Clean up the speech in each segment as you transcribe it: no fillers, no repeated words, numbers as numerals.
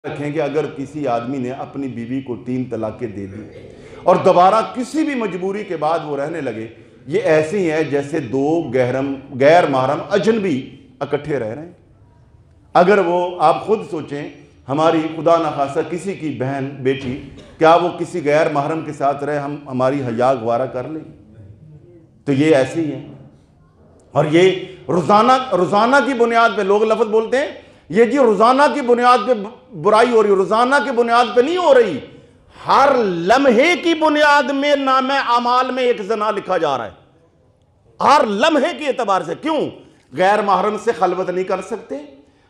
رکھیں کہ اگر کسی آدمی نے اپنی بیوی کو 3 طلاقیں دے دی اور دوبارہ کسی بھی مجبوری کے بعد وہ رہنے لگے، یہ ایسے ہی ہے جیسے 2 غیر محرم اجنبی اکٹھے رہ رہے ہیں۔ اگر وہ آپ خود سوچیں، ہماری خدا نخواستہ کسی کی بہن بیٹی، کیا وہ کسی غیر محرم کے ساتھ رہے ہم ہماری حیا گوارہ کر لیں؟ تو یہ ایسے ہی ہے۔ اور یہ روزانہ کی بنیاد پہ لوگ لفظ بولتے ہیں، یہ جی روزانہ کی بنیاد پہ برائی ہو رہی، روزانہ کی بنیاد پہ نہیں ہو رہی، ہر لمحے کی بنیاد میں نامہ اعمال میں ایک زنا لکھا جا رہا ہے، ہر لمحے کے اعتبار سے۔ کیوں؟ غیر محرم سے خلوت نہیں کر سکتے،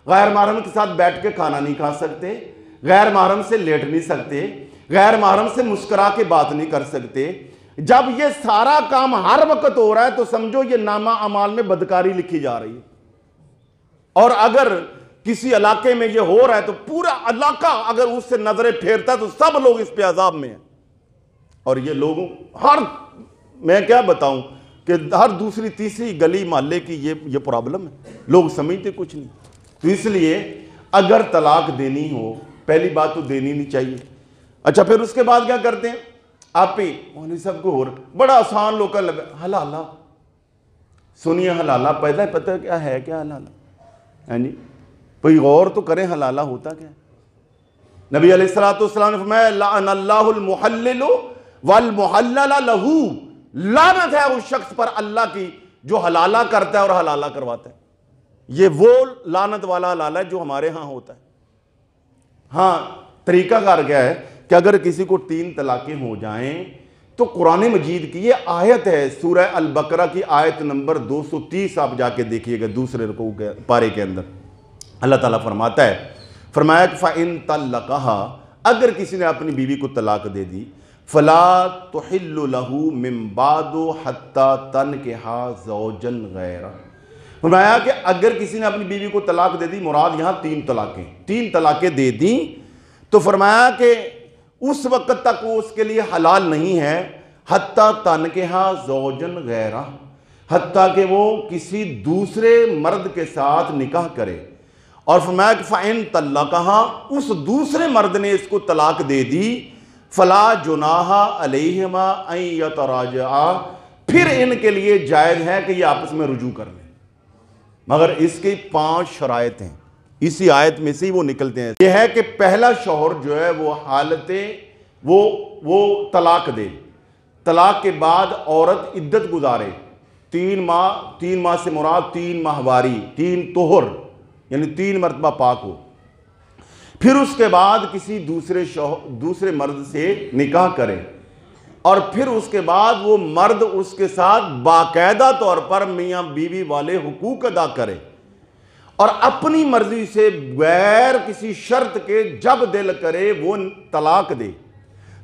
غیر محرم کے ساتھ بیٹھ کے کھانا نہیں کھا سکتے، غیر محرم سے لیٹ نہیں سکتے، غیر محرم سے مسکرا کے بات نہیں کر سکتے۔ جب یہ سارا کام ہر وقت ہو رہا ہے تو سمجھو یہ نامہ اعمال میں بدکاری لکھی جا رہی ہے۔ اور اگر کسی علاقے میں یہ ہو رہا ہے تو پورا علاقہ اگر اس سے نظریں پھیرتا ہے تو سب لوگ اس پہ عذاب میں ہیں۔ اور یہ لوگوں میں کیا بتاؤں کہ ہر دوسری تیسری گلی محلے کی یہ پرابلم ہے، لوگ سمجھتے کچھ نہیں۔ تو اس لیے اگر طلاق دینی ہو، پہلی بات تو دینی نہیں چاہیے۔ اچھا، پھر اس کے بعد کیا کرتے ہیں؟ آپ ہی مولوی صاحب کو ہو رہا بڑا آسان لوگ کا لگا حلالہ۔ سنیے، حلالہ پتہ کیا ہے؟ کیا حلالہ؟ یعنی کوئی غور تو کریں، حلالہ ہوتا کیا ہے؟ نبی علیہ السلام نے فرمایا لعن اللہ المحلل والمحلل لہو، لعنت ہے اس شخص پر اللہ کی جو حلالہ کرتا ہے اور حلالہ کرواتا ہے۔ یہ وہ لعنت والا حلالہ ہے جو ہمارے ہاں ہوتا ہے۔ ہاں، طریقہ کار کیا ہے کہ اگر کسی کو 3 طلاقیں ہو جائیں تو قرآن مجید کی یہ آیت ہے، سورہ البقرہ کی آیت نمبر 230، آپ جا کے دیکھیے گا دوسرے رکوع کے پارے کے اندر اللہ تعالیٰ فرماتا ہے، فرمایا کہ فَإِن طَلَّقَهَا، اگر کسی نے اپنی بیوی کو طلاق دے دی، فَلَا تُحِلُّ لَهُ مِن بَعْدُ حَتَّى تَنْكِحَ زَوْجًا غَيْرَهُ۔ فرمایا کہ اگر کسی نے اپنی بیوی کو طلاق دے دی، مراد یہاں 3 طلاقیں دے دیں، تو فرمایا کہ اس وقت تک وہ اس کے لیے حلال نہیں ہے، حتیٰ تنکحہ زوجن غیرہ، حتیٰ کہ وہ کسی دوسرے مرد کے ساتھ نکاح کرے۔ اور فرمایا کہ فَإِن طَلَّقَهَا، اس دوسرے مرد نے اس کو طلاق دے دی، فَلَا جُنَاحَ عَلَيْهِمَا أَن يَتَرَاجَعَا، پھر ان کے لیے جائز ہے کہ یہ آپس میں رجوع کر لیں، مگر اس کی 5 شرائط ہیں، اسی آیت میں سے ہی وہ نکلتے ہیں۔ یہ ہے کہ پہلا شوہر جو ہے وہ وہ طلاق دے، طلاق کے بعد عورت عدت گزارے 3 ماہ سے مراد 3 ماہواری، 3 طہر، یعنی 3 مرتبہ پاک ہو، پھر اس کے بعد کسی دوسرے مرد سے نکاح کرے، اور پھر اس کے بعد وہ مرد اس کے ساتھ باقاعدہ طور پر میاں بیوی والے حقوق ادا کرے، اور اپنی مرضی سے غیر کسی شرط کے جب دل کرے وہ طلاق دے۔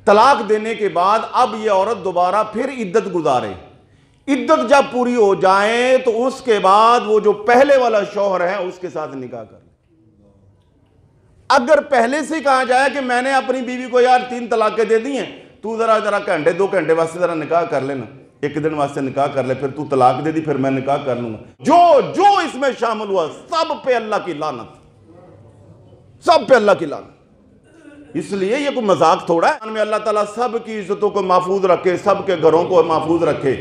طلاق دینے کے بعد اب یہ عورت دوبارہ پھر عدت گزارے، عدت جب پوری ہو جائے تو اس کے بعد وہ جو پہلے والا شوہر ہے اس کے ساتھ نکاح کر لے۔ اگر پہلے سے کہا جائے کہ میں نے اپنی بیوی کو یار 3 طلاقیں دے دی ہیں، تو ذرا گھنٹے 2 گھنٹے واسطے ذرا نکاح کر لینا، 1 دن واسطے نکاح کر لے، پھر تو طلاق دے دی، پھر میں نکاح کر لوں گا، جو اس میں شامل ہوا سب پہ اللہ کی لعنت، سب پہ اللہ کی لعنت۔ اس لیے یہ کوئی مذاق تھوڑا ہے، میں اللہ تعالیٰ سب کی عزتوں کو محفوظ رکھے، سب کے گھروں کو محفوظ رکھے۔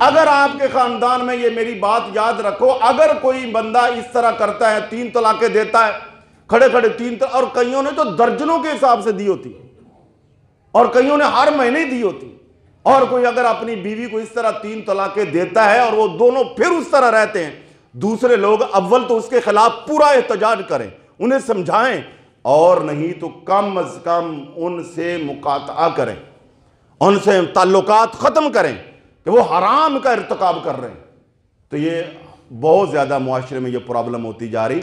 اگر آپ کے خاندان میں یہ میری بات یاد رکھو، اگر کوئی بندہ اس طرح کرتا ہے، 3 طلاقیں دیتا ہے، کھڑے 3 اور کئیوں نے تو درجنوں کے حساب سے دی ہوتی، اور کئیوں نے ہر مہینے دی ہوتی، اور کوئی اگر اپنی بیوی کو اس طرح 3 طلاقیں دیتا ہے اور وہ دونوں پھر اس طرح رہتے ہیں، دوسرے لوگ اول تو اس کے خلاف پورا احتجاج کریں، انہیں سمجھائیں، اور نہیں تو کم از کم ان سے مقاطعہ کریں، ان سے تعلقات ختم کریں کہ وہ حرام کا ارتکاب کر رہے ہیں۔ تو یہ بہت زیادہ معاشرے میں یہ پرابلم ہوتی جا رہی۔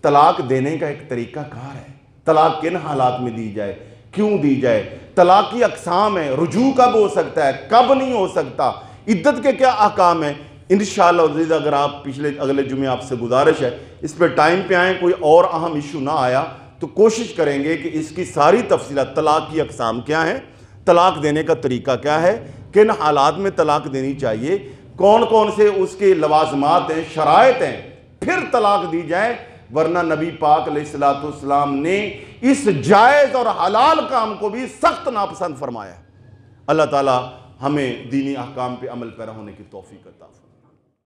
طلاق دینے کا ایک طریقہ کار ہے، طلاق کن حالات میں دی جائے، کیوں دی جائے، طلاق کی اقسام ہے، رجوع کب ہو سکتا ہے، کب نہیں ہو سکتا، عدت کے کیا احکام ہیں۔ انشاءاللہ عزیز اگر آپ اگلے جمعے آپ سے گزارش ہے اس پہ ٹائم پہ آئیں، کوئی اور اہم ایشو نہ آیا تو کوشش کریں گے کہ اس کی ساری تفصیلات، طلاق کی اقسام کیا ہیں، طلاق دینے کا طریقہ کیا ہے، کن حالات میں طلاق دینی چاہیے، کون کون سے اس کے لوازمات ہیں، شرائط ہیں، پھر طلاق دی جائے۔ ورنہ نبی پاک علیہ السلام نے اس جائز اور حلال کام کو بھی سخت ناپسند فرمایا ہے۔ اللہ تعالی ہمیں دینی احکام پہ عمل پیرا ہونے کی توفیق عطا فرمائے۔